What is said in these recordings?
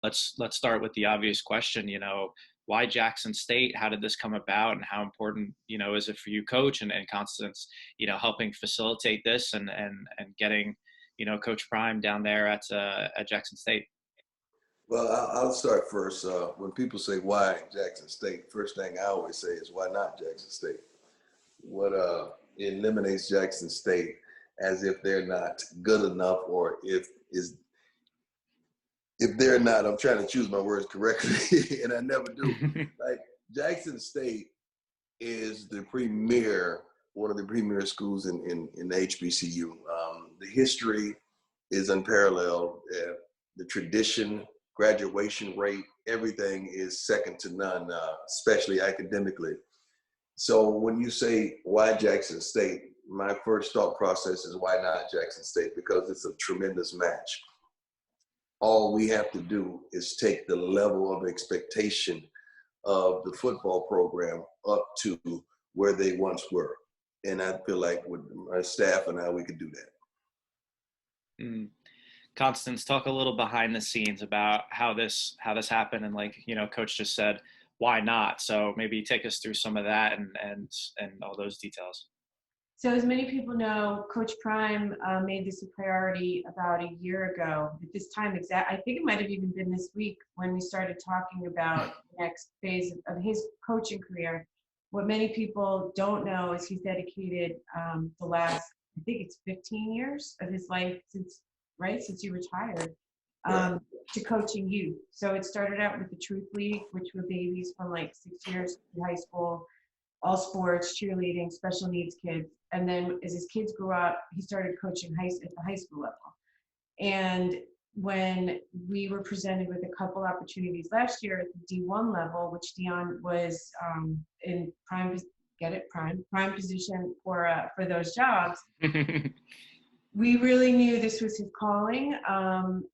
let's start with the obvious question. Why Jackson State? How did this come about, and how important is it for you, Coach, and Constance, helping facilitate this and getting Coach Prime down there at Jackson State? Well, I'll start first. When people say why Jackson State, first thing I always say is why not Jackson State? What eliminates Jackson State as if they're not good enough, or if they're not, I'm trying to choose my words correctly, and I never do. Like, Jackson State is one of the premier schools in the HBCU. The history is unparalleled. The tradition, graduation rate, everything is second to none, especially academically. So when you say why Jackson State, my first thought process is why not Jackson State? Because it's a tremendous match. All we have to do is take the level of expectation of the football program up to where they once were. And I feel like with my staff and I, we could do that. Constance, talk a little behind the scenes about how this happened, and Coach just said, why not? So maybe take us through some of that and all those details. So as many people know, Coach Prime made this a priority about a year ago. At this time, I think it might have even been this week when we started talking about the next phase of his coaching career. What many people don't know is he's dedicated the last, I think it's 15 years of his life since he retired, to coaching youth. So it started out with the Truth League, which were babies from like 6 years to high school, all sports, cheerleading, special needs kids. And then as his kids grew up, he started coaching at the high school level. And when we were presented with a couple opportunities last year at the D1 level, which Deion was in prime position for those jobs, we really knew this was his calling.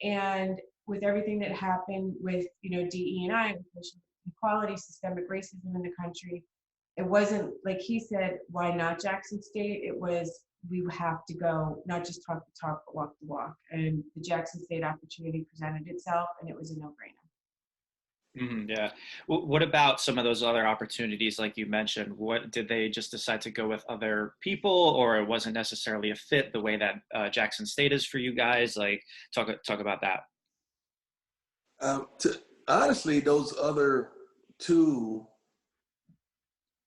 And with everything that happened with DE&I, equality, systemic racism in the country, it wasn't like he said, why not Jackson State? It was, we have to go, not just talk the talk, but walk the walk. And the Jackson State opportunity presented itself, and it was a no-brainer. Yeah. What about some of those other opportunities, like you mentioned? What did they just decide to go with other people, or it wasn't necessarily a fit the way that Jackson State is for you guys? Like, talk about that. Honestly, those other two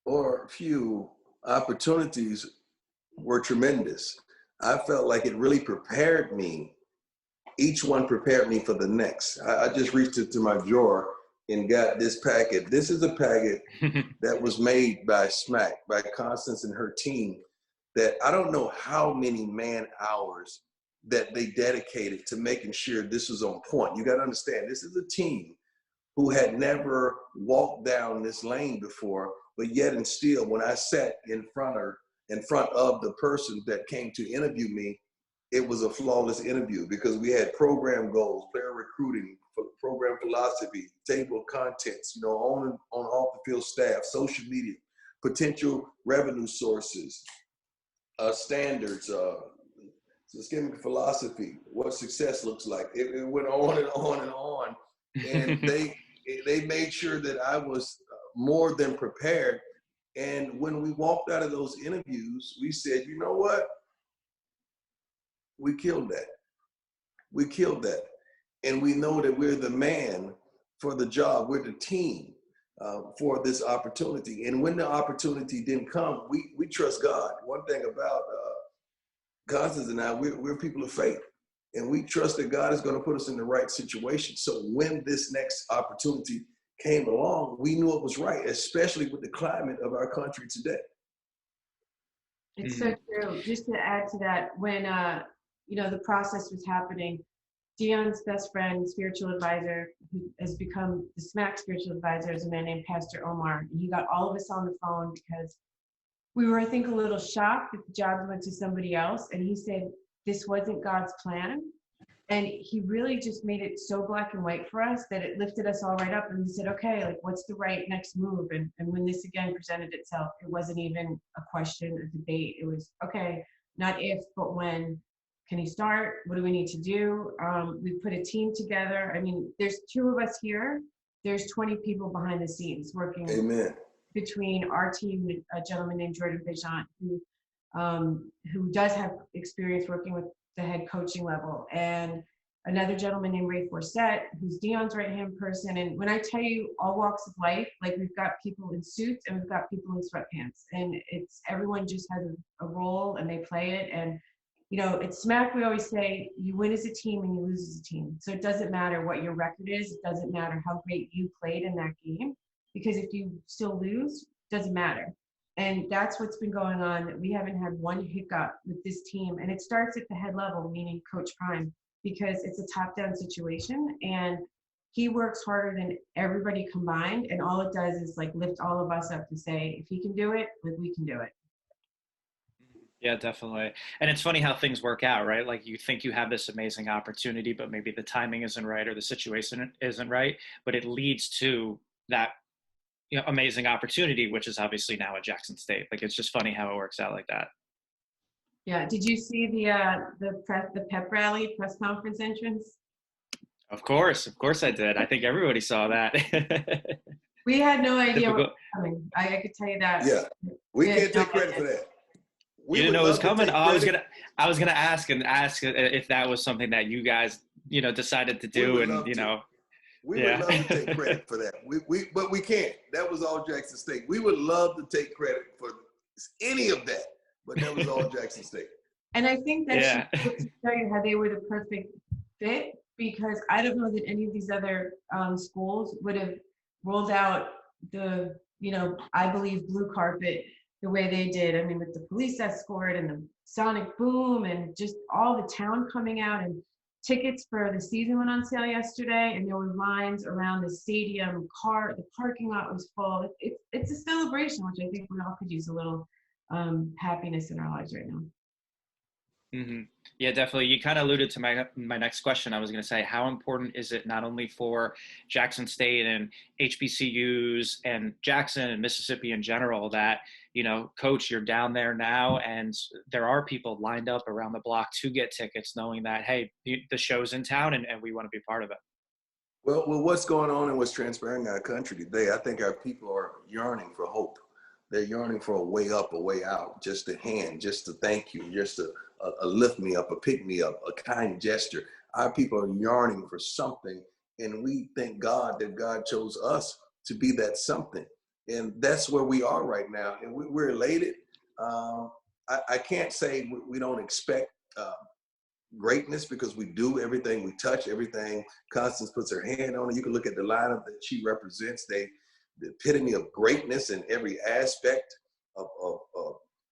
or few opportunities were tremendous. I felt like it really prepared me. Each one prepared me for the next. I just reached into my drawer and got this packet. This is a packet that was made by SMAC, by Constance and her team, that I don't know how many man hours that they dedicated to making sure this was on point. You got to understand, this is a team who had never walked down this lane before, but yet and still, when I sat in front of the person that came to interview me, it was a flawless interview because we had program goals, player recruiting, program philosophy, table of contents, on and off the field staff, social media, potential revenue sources, standards, systemic philosophy, what success looks like. It went on and on and on. And they made sure that I was more than prepared. And when we walked out of those interviews, we said, you know what? We killed that. We killed that. And we know that we're the man for the job. We're the team for this opportunity. And when the opportunity didn't come, we trust God. One thing about Constance and I, we're people of faith. And we trust that God is going to put us in the right situation. So when this next opportunity came along, we knew it was right, especially with the climate of our country today. It's so true. Just to add to that, when the process was happening, Deion's best friend, spiritual advisor, who has become the SMAC spiritual advisor, is a man named Pastor Omar. And he got all of us on the phone because we were, I think, a little shocked that the jobs went to somebody else. And he said, this wasn't God's plan. And he really just made it so black and white for us that it lifted us all right up. And we said, okay, like, what's the right next move? And when this again presented itself, it wasn't even a question, a debate. It was, okay, not if, but when Can he start? What do we need to do? We put a team together. I mean, there's 2 of us here. There's 20 people behind the scenes working. Amen. Between our team, a gentleman named Jordan Bejan, who does have experience working with the head coaching level, and another gentleman named Ray Forsett, who's Deion's right-hand person. And when I tell you all walks of life, like we've got people in suits and we've got people in sweatpants, and it's everyone just has a role and they play it. And you know, at SMAC, we always say you win as a team and you lose as a team. So it doesn't matter what your record is. It doesn't matter how great you played in that game, because if you still lose, it doesn't matter. And that's what's been going on. We haven't had one hiccup with this team. And it starts at the head level, meaning Coach Prime, because it's a top-down situation. And he works harder than everybody combined. And all it does is like lift all of us up to say, if he can do it, like we can do it. Yeah, definitely. And it's funny how things work out, right? Like you think you have this amazing opportunity, but maybe the timing isn't right or the situation isn't right, but it leads to that, you know, amazing opportunity, which is obviously now at Jackson State. Like, it's just funny how it works out like that. Yeah. Did you see the pep rally press conference entrance? Of course I did. I think everybody saw that. We had no idea Typical. what was coming. I could tell you that. Yeah, we can't take credit for that. You didn't know it was coming? Oh, I was gonna ask if that was something that you guys, you know, decided to do, and you know. We would love to take credit for that. But we can't. That was all Jackson State. We would love to take credit for any of that, but that was all Jackson State. And I think that should show you how they were the perfect fit, because I don't know that any of these other schools would have rolled out the, you know, I believe blue carpet the way they did. I mean, with the police escort and the sonic boom and just all the town coming out, and tickets for the season went on sale yesterday, and there were lines around the stadium. The parking lot was full. It's a celebration, which I think we all could use a little happiness in our lives right now. Mm-hmm. Yeah, definitely. You kind of alluded to my next question. I was going to say, how important is it not only for Jackson State and HBCUs and Jackson and Mississippi in general that, you know, Coach, you're down there now, and there are people lined up around the block to get tickets, knowing that, hey, the show's in town and we want to be part of it. Well, what's going on and what's transpiring in our country today, I think our people are yearning for hope. They're yearning for a way up, a way out, just a hand, just a thank you, just a lift me up, a pick me up, a kind gesture. Our people are yearning for something, and we thank God that God chose us to be that something. And that's where we are right now, and we're elated. I can't say we don't expect greatness, because we do everything, we touch everything. Constance puts her hand on it. You can look at the lineup that she represents. The epitome of greatness in every aspect of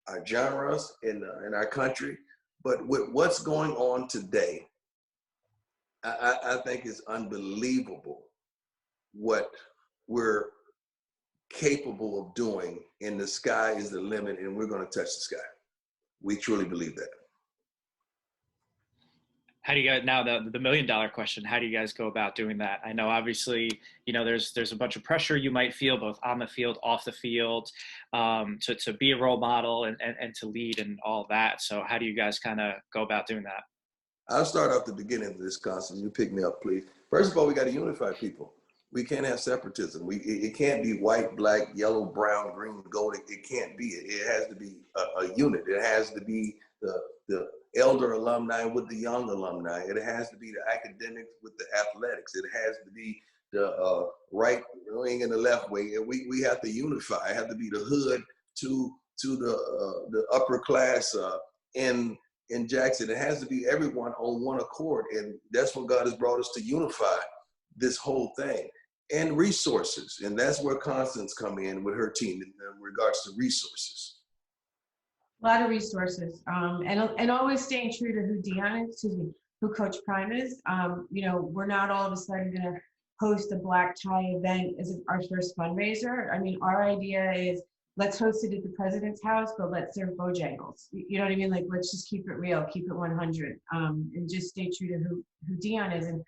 our genres in our country. But with what's going on today, I think it's unbelievable what we're capable of doing, and the sky is the limit, and we're going to touch the sky. We truly believe that. How do you guys, now the $1 million question, how do you guys go about doing that? I know obviously, you know, there's a bunch of pressure you might feel both on the field, off the field, to be a role model and to lead and all that. So how do you guys kind of go about doing that? I'll start off the beginning of this, Constance. You pick me up, please. First of all, we got to unify people. We can't have separatism. It can't be white, black, yellow, brown, green, gold. It can't be. It has to be a unit. It has to be the elder alumni with the young alumni. It has to be the academics with the athletics. It has to be the right wing and the left wing. And we have to unify. It has to be the hood to the upper class in Jackson. It has to be everyone on one accord. And that's what God has brought us, to unify this whole thing. And resources. And that's where Constance come in with her team in regards to resources. A lot of resources, and always staying true to who Coach Prime is. You know, we're not all of a sudden going to host a black tie event as our first fundraiser. I mean, our idea is, let's host it at the president's house, but let's serve Bojangles. You know what I mean? Like, let's just keep it real, keep it 100, and just stay true to who Deion is. And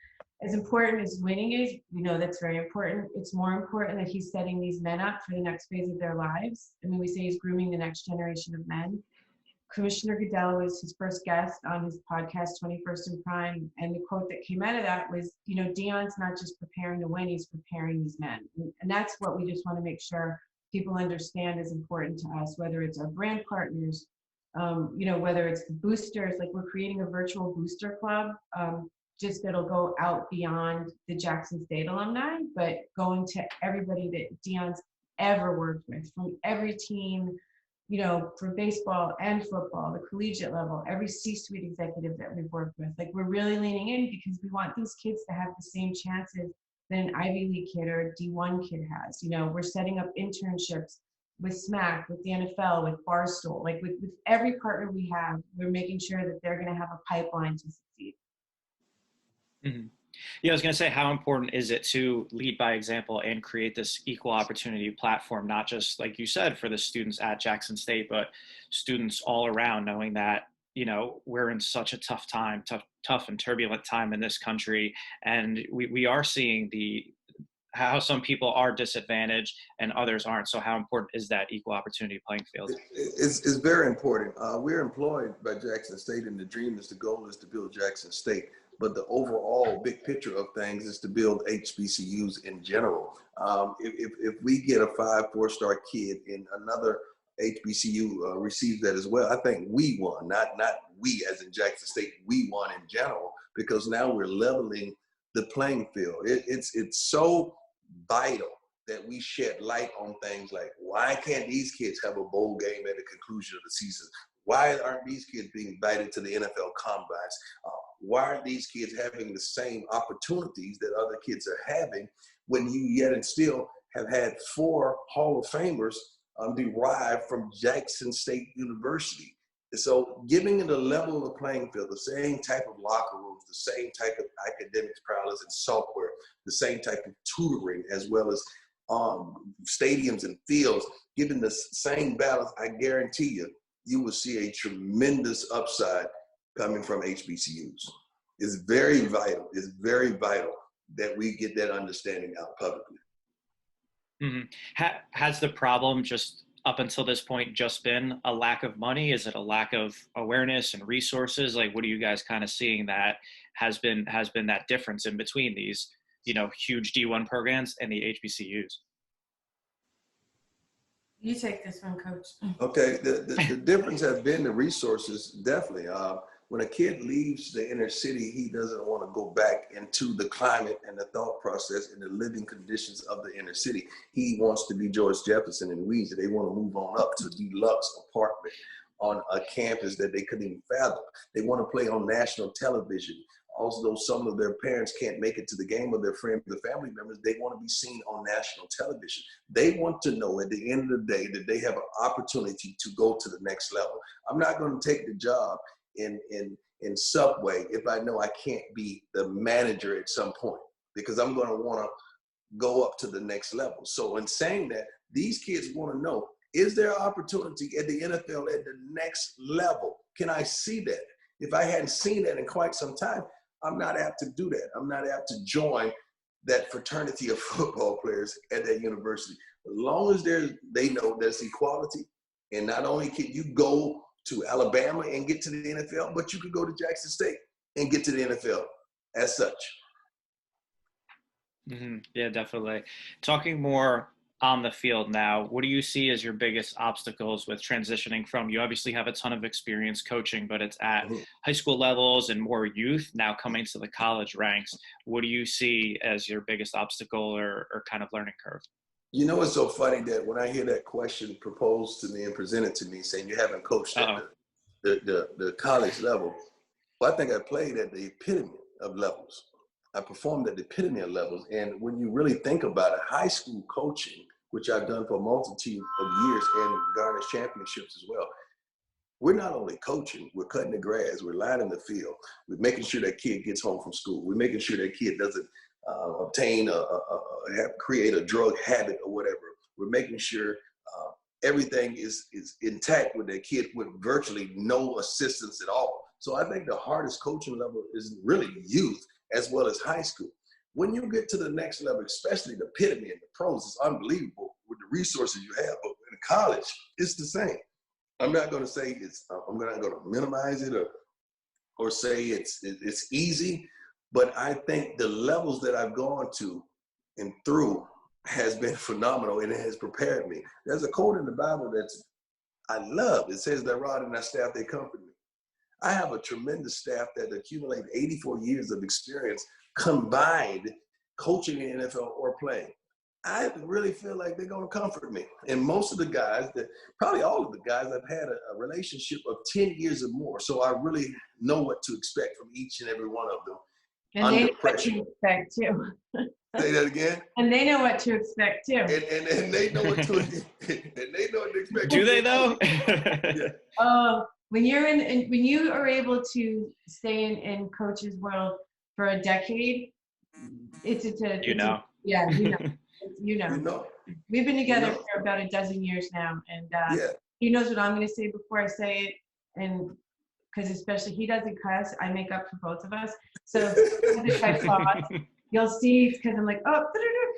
as important as winning is, we know that's very important. It's more important that he's setting these men up for the next phase of their lives. I mean, we say he's grooming the next generation of men. Commissioner Goodell was his first guest on his podcast, 21st in Prime. And the quote that came out of that was, Deion's not just preparing to win, he's preparing these men. And that's what we just want to make sure people understand is important to us, whether it's our brand partners, whether it's the boosters, like we're creating a virtual booster club, just that'll go out beyond the Jackson State alumni, but going to everybody that Deion's ever worked with, from every team, for baseball and football, the collegiate level, every C-suite executive that we've worked with. Like, we're really leaning in because we want these kids to have the same chances that an Ivy League kid or a D1 kid has. We're setting up internships with SMAC, with the NFL, with Barstool, like with every partner we have, we're making sure that they're going to have a pipeline to succeed. Mm-hmm. Yeah, I was going to say, how important is it to lead by example and create this equal opportunity platform, not just, like you said, for the students at Jackson State, but students all around, knowing that, we're in such a tough and turbulent time in this country. And we are seeing how some people are disadvantaged and others aren't. So how important is that equal opportunity playing field? It's very important. We're employed by Jackson State, and the goal is to build Jackson State. But the overall big picture of things is to build HBCUs in general. If we get a 5-4-star kid and another HBCU receives that as well, I think we won, not we as in Jackson State, we won in general, because now we're leveling the playing field. It's so vital that we shed light on things like, why can't these kids have a bowl game at the conclusion of the season? Why aren't these kids being invited to the NFL combines? Why aren't these kids having the same opportunities that other kids are having, when you yet and still have had 4 Hall of Famers derived from Jackson State University? So giving it a level of the playing field, the same type of locker rooms, the same type of academics prowess and software, the same type of tutoring, as well as stadiums and fields, given the same balance, I guarantee you will see a tremendous upside coming from HBCUs. It's very vital. It's very vital that we get that understanding out publicly. Mm-hmm. Has the problem just up until this point just been a lack of money? Is it a lack of awareness and resources? Like, what are you guys kind of seeing that has been that difference in between these, huge D1 programs and the HBCUs? You take this one, Coach. Okay, the difference has been the resources, definitely. When a kid leaves the inner city, he doesn't want to go back into the climate and the thought process and the living conditions of the inner city. He wants to be George Jefferson and Weezy. They want to move on up to a deluxe apartment on a campus that they couldn't even fathom. They want to play on national television. Also, some of their parents can't make it to the game, or their friends, the family members, they want to be seen on national television. They want to know at the end of the day that they have an opportunity to go to the next level. I'm not going to take the job in Subway if I know I can't be the manager at some point, because I'm going to want to go up to the next level. So in saying that, these kids want to know, is there opportunity at the NFL at the next level? Can I see that? If I hadn't seen that in quite some time, I'm not apt to do that. I'm not apt to join that fraternity of football players at that university. As long as they know there's equality, and not only can you go to Alabama and get to the NFL, but you could go to Jackson State and get to the NFL as such. Mm-hmm. Yeah, definitely. Talking more on the field now, what do you see as your biggest obstacles with transitioning from, you obviously have a ton of experience coaching, but it's at high school levels and more youth, now coming to the college ranks. What do you see as your biggest obstacle or kind of learning curve? It's so funny that when I hear that question proposed to me and presented to me, saying you haven't coached at the college level, well, I think I played at the epitome of levels. I performed at the epitome of levels. And when you really think about it, high school coaching, which I've done for a multitude of years and garnered championships as well, we're not only coaching, we're cutting the grass, we're lining the field, we're making sure that kid gets home from school, we're making sure that kid doesn't create a drug habit or whatever. We're making sure everything is intact with that kid with virtually no assistance at all. So I think the hardest coaching level is really youth as well as high school. When you get to the next level, especially the epitome and the pros, it's unbelievable with the resources you have. But in college, it's the same. I'm not going to say I'm not going to minimize it or say it's easy, but I think the levels that I've gone to and through has been phenomenal, and it has prepared me. There's a quote in the Bible that's I love. It says that rod and that staff, they comfort me. I have a tremendous staff that accumulated 84 years of experience combined coaching in the NFL or playing. I really feel like they're going to comfort me. And most of the guys, probably all of the guys, I've had a relationship of 10 years or more. So I really know what to expect from each and every one of them. And they know what to expect too. Say that again. And they know what to expect too. And they know what to expect. Do they though? Yeah. When you are able to stay in coach's world for a decade, you know. We've been together for about a dozen years now, and he knows what I'm going to say before I say it, and because especially he doesn't cuss, I make up for both of us. So you'll see, because I'm like, oh,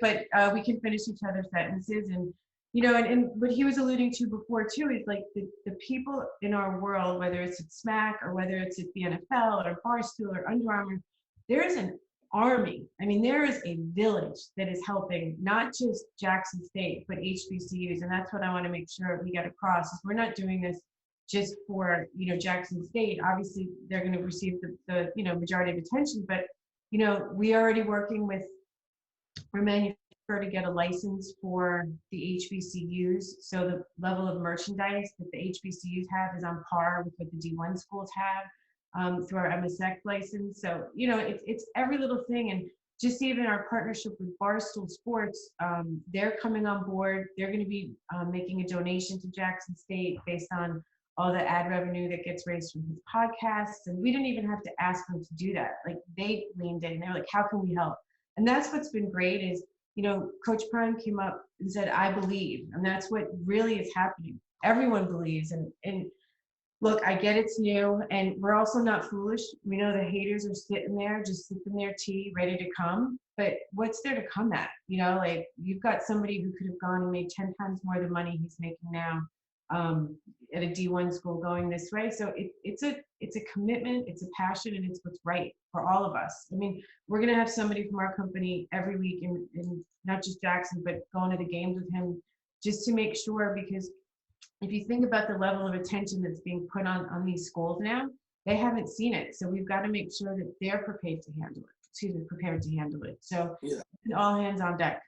but we can finish each other's sentences, and and what he was alluding to before too is like the people in our world, whether it's at SMAC or whether it's at the NFL or Barstool or Under Armour, there is an army. I mean, there is a village that is helping not just Jackson State, but HBCUs. And that's what I want to make sure we get across is we're not doing this just for, Jackson State. Obviously, they're going to receive the majority of attention, but, we are already working with our manufacturer to get a license for the HBCUs. So the level of merchandise that the HBCUs have is on par with what the D1 schools have. Through our MSX license. So, it's every little thing. And just even our partnership with Barstool Sports, they're coming on board. They're going to be making a donation to Jackson State based on all the ad revenue that gets raised from his podcasts. And we didn't even have to ask them to do that. Like, they leaned in. They're like, how can we help? And that's what's been great is, Coach Prime came up and said, I believe. And that's what really is happening. Everyone believes. And look, I get it's new, and we're also not foolish. We know the haters are sitting there, just sipping their tea, ready to come. But what's there to come at? Like, you've got somebody who could have gone and made 10 times more the money he's making now at a D1 school going this way. So it's a commitment, it's a passion, and it's what's right for all of us. I mean, we're going to have somebody from our company every week, in not just Jackson, but going to the games with him just to make sure, because if you think about the level of attention that's being put on these schools now, they haven't seen it. So we've got to make sure that they're prepared to handle it. So all hands on deck.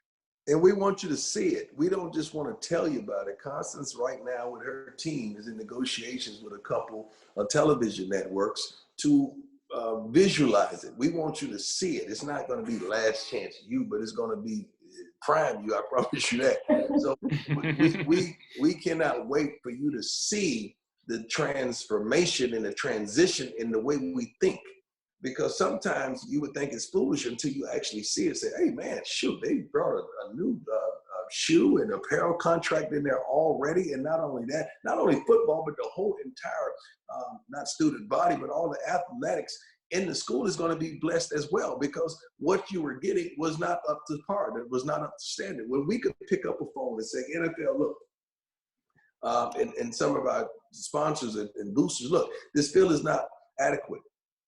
And we want you to see it. We don't just want to tell you about it. Constance right now with her team is in negotiations with a couple of television networks to visualize it. We want you to see it. It's not going to be Last Chance U, but it's going to be Prime U. I promise you that. So we cannot wait for you to see the transformation and the transition in the way we think. Because sometimes you would think it's foolish until you actually see it. Say, hey man, shoot, they brought a new shoe and apparel contract in there already. And not only that, not only football, but the whole entire, not student body, but all the athletics in the school is going to be blessed as well, because what you were getting was not up to par. It was not up to standard. When we could pick up a phone and say, NFL, look, and some of our sponsors and boosters, look, this field is not adequate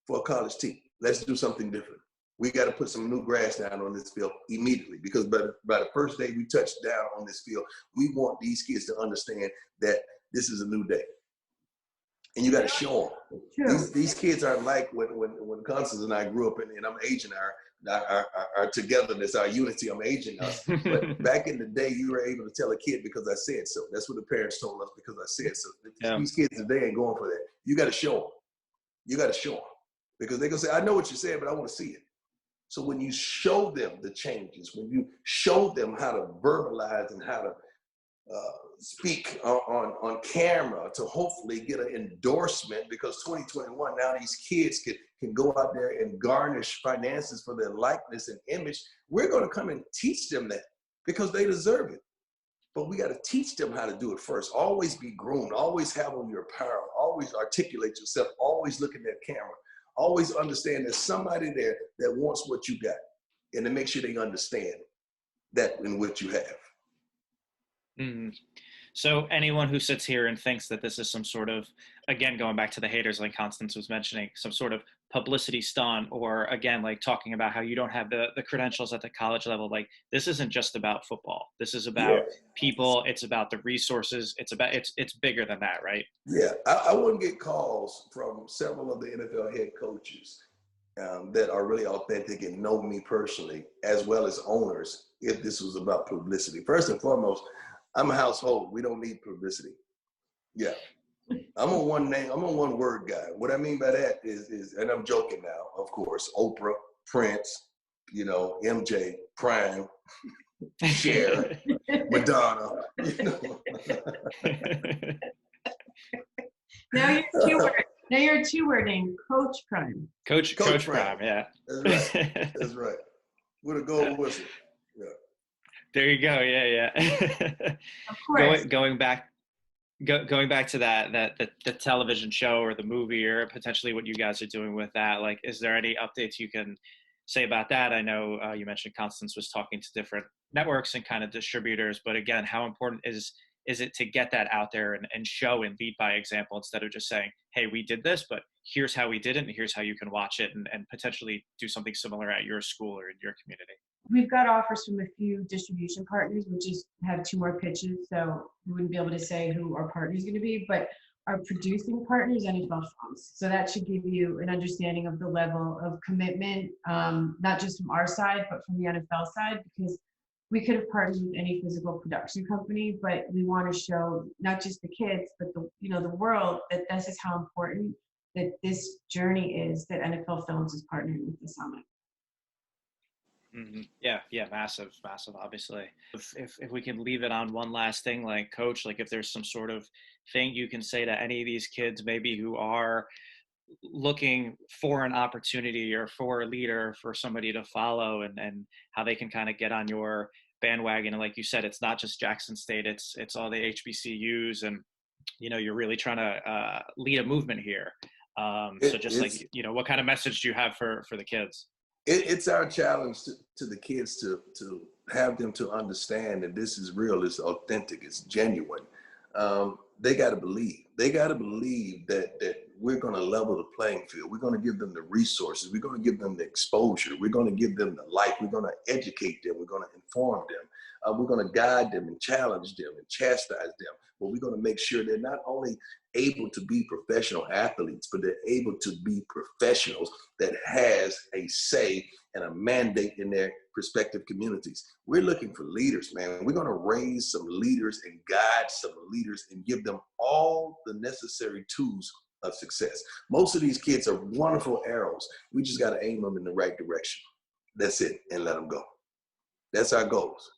for a college team. Let's do something different. We got to put some new grass down on this field immediately, because by the first day we touch down on this field, we want these kids to understand that this is a new day. And you got to show them. These kids aren't like when Constance and I grew up, and I'm aging our togetherness, our unity. I'm aging us. But back in the day, you were able to tell a kid because I said so. That's what the parents told us, because I said so. Yeah. These kids today ain't going for that. You got to show them. You got to show them. Because they're going to say, I know what you said, but I want to see it. So when you show them the changes, when you show them how to verbalize and how to speak on camera to hopefully get an endorsement, because 2021, now these kids can go out there and garnish finances for their likeness and image. We're going to come and teach them that, because they deserve it. But we got to teach them how to do it first. Always be groomed. Always have on your apparel. Always articulate yourself. Always look at that camera. Always understand there's somebody there that wants what you got, and to make sure they understand that in what you have. Mm-hmm. So anyone who sits here and thinks that this is some sort of, again, going back to the haters like Constance was mentioning, some sort of publicity stunt, or again, like talking about how you don't have the credentials at the college level, like this isn't just about football. This is Yeah. about people. It's about the resources. It's bigger than that, right? Yeah, I wouldn't get calls from several of the NFL head coaches that are really authentic and know me personally, as well as owners, if this was about publicity. First and foremost, I'm a household. We don't need publicity. Yeah. I'm a one word guy. What I mean by that is, and I'm joking now, of course, Oprah, Prince, you know, MJ, Prime, Cher, Madonna, you know. Now you're a two-word name, Coach Prime. Coach Prime, yeah. That's right. That's right. With a gold whistle. Yeah. There you go. Yeah. Of course. Going back to the television show or the movie, or potentially what you guys are doing with that, like, is there any updates you can say about that? I know you mentioned Constance was talking to different networks and kind of distributors, but again, how important is it to get that out there and show and lead by example, instead of just saying, hey, we did this, but here's how we did it, and here's how you can watch it, and potentially do something similar at your school or in your community? We've got offers from a few distribution partners. We just have 2 more pitches, so we wouldn't be able to say who our partner is going to be, but our producing partner is NFL Films. So that should give you an understanding of the level of commitment, not just from our side, but from the NFL side, because we could have partnered with any physical production company, but we want to show not just the kids, but the world, that this is how important that this journey is, that NFL Films is partnering with the summit. Mm-hmm. Yeah, massive, obviously. If we can leave it on one last thing, like, Coach, like, if there's some sort of thing you can say to any of these kids maybe who are looking for an opportunity or for a leader, for somebody to follow, and how they can kind of get on your bandwagon. And like you said, it's not just Jackson State, it's all the HBCUs, and you're really trying to lead a movement here. So just like, what kind of message do you have for the kids? It's our challenge to the kids to have them to understand that this is real, it's authentic, it's genuine. They got to believe. They got to believe that we're going to level the playing field. We're going to give them the resources. We're going to give them the exposure. We're going to give them the light. We're going to educate them. We're going to inform them. We're going to guide them and challenge them and chastise them. But we're going to make sure they're not only able to be professional athletes, but they're able to be professionals that has a say and a mandate in their respective communities. We're looking for leaders, man. We're going to raise some leaders and guide some leaders and give them all the necessary tools of success. Most of these kids are wonderful arrows. We just got to aim them in the right direction. That's it, and let them go. That's our goals.